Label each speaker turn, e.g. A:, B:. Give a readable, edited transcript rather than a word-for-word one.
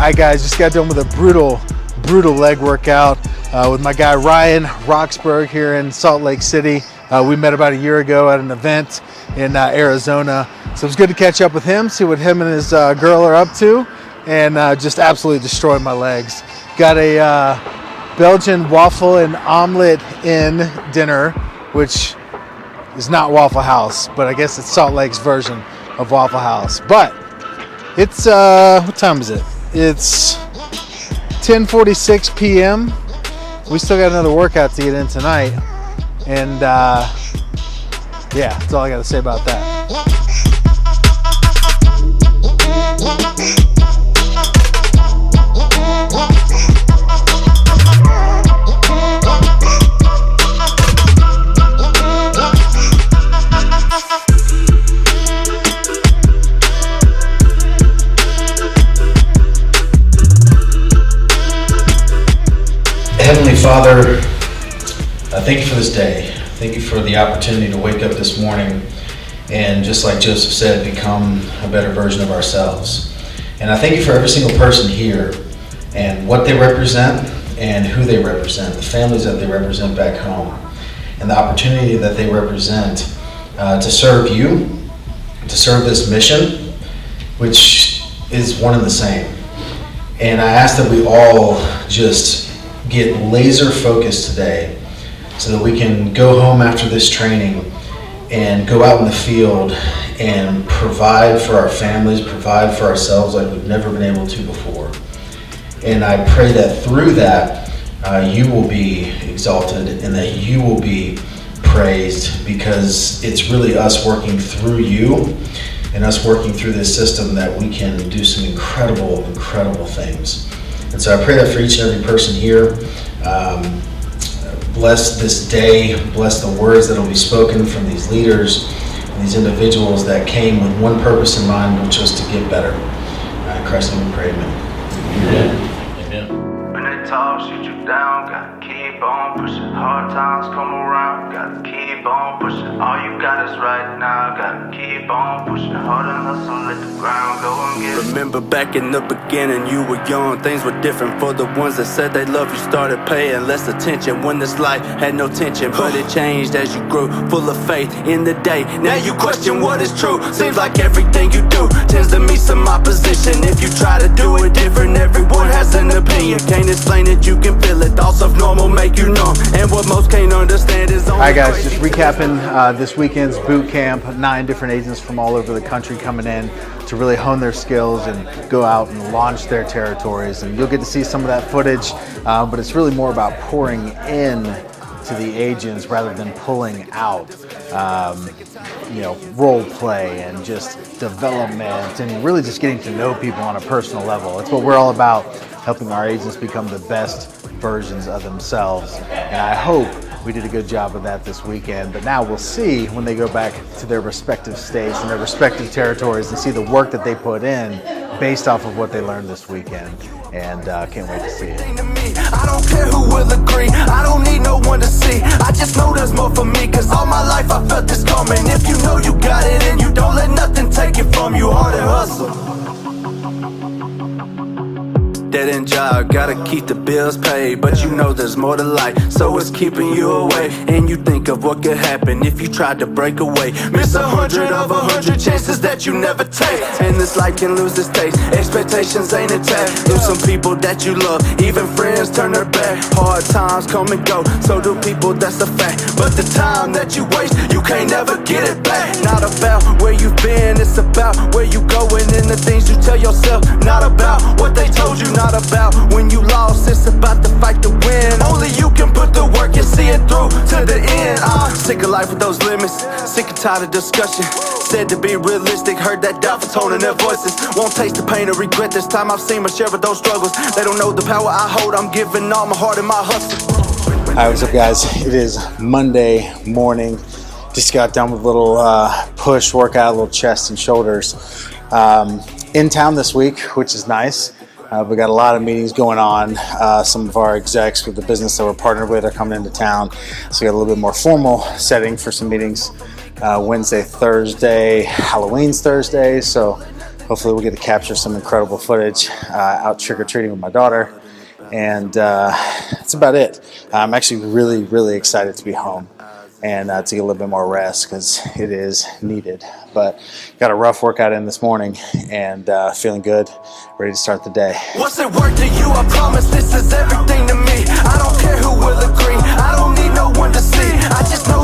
A: Hi guys, just got done with a brutal leg workout with my guy Ryan Roxburgh here in Salt Lake City. We met about a year ago at an event in Arizona. So it was good to catch up with him, see what him and his girl are up to, and just absolutely destroy my legs. Got a Belgian waffle and omelet in dinner, which is not Waffle House, but I guess it's Salt Lake's version of Waffle House. But it's, what time is it? It's 10:46 p.m. We still got another workout to get in tonight. And yeah, that's all I got to say about that.
B: Heavenly Father, thank you for this day. Thank you for the opportunity to wake up this morning and, just like Joseph said, become a better version of ourselves. And I thank you for every single person here and what they represent and who they represent, the families that they represent back home, and the opportunity that they represent to serve you, to serve this mission, which is one and the same. And I ask that we all just get laser focused today so that we can go home after this training and go out in the field and provide for our families, provide for ourselves like we've never been able to before. And I pray that through that, you will be exalted and that you will be praised, because it's really us working through you and us working through this system that we can do some incredible things. And so I pray that for each and every person here. Bless this day, bless the words that will be spoken from these leaders and these individuals that came with one purpose in mind, which was to get better. In Christ's name we pray, amen.
C: Amen. When they talk, shoot you down, gotta keep on pushing. Hard times come around, gotta keep on pushing. All you got is right now, gotta keep on pushing. Hard and hustle, let the ground go and get it.
D: Remember back in the beginning, you were young, things were different. For the ones that said they love you, started paying less attention. When this life had no tension, but it changed as you grew, full of faith in the day. Now you question what is true. Seems like everything you do tends to meet some opposition. If you try to do it different, everyone has an opinion. Can't explain it, you can feel it. Thoughts of normal make you numb, and what most can't understand is only.
A: Alright guys, just recapping this weekend's boot camp. 9 different agents from all over the country coming in to really hone their skills and go out and launch their territories. And you'll get to see some of that footage, but it's really more about pouring in to the agents rather than pulling out. Role play and just development and really just getting to know people on a personal level. It's what we're all about, helping our agents become the best versions of themselves. And I hope we did a good job of that this weekend, but now we'll see when they go back to their respective states and their respective territories and see the work that they put in based off of what they learned this weekend. And can't wait to see it.
D: I don't care who will agree, I don't need no one to see. I just know there's more for me, cause all my life I felt this coming. If you know you got it and you don't let nothing take it from you, hard and hustle. Dead end job, gotta keep the bills paid, but you know there's more to life, so it's keeping you away. And you think of what could happen if you tried to break away. Miss 100 of 100 chances that you never take, and this life can lose its taste. Expectations ain't intact, lose some people that you love, even friends turn their back. Hard times come and go, so do people, that's a fact. But the time that you waste, you can't never get it back. Not about where you've been, it's about where you going and the things you tell yourself. Not about what they told you, not about when you lost, it's about the fight to win. Only you can put the work and see it through to the end. I'm sick of life with those limits, sick and tired of discussion. Said to be realistic, heard that doubtful tone in their voices. Won't taste the pain or regret, this time I've seen my share of those struggles. They don't know the power I hold, I'm giving all my heart and my hustle.
A: Hi, what's up guys? It is Monday morning. Just got done with a little push workout, a little chest and shoulders. In town this week, which is nice. We got a lot of meetings going on. Some of our execs with the business that we're partnered with are coming into town. So we got a little bit more formal setting for some meetings. Wednesday, Thursday, Halloween's Thursday. So hopefully we'll get to capture some incredible footage out trick-or-treating with my daughter. And that's about it. I'm actually really excited to be home and to get a little bit more rest because it is needed. But got a rough workout in this morning and feeling good, ready to start the day.
D: What's it worth to you? I promise this is everything to me. I don't care who will agree. I don't need no one to see. I just know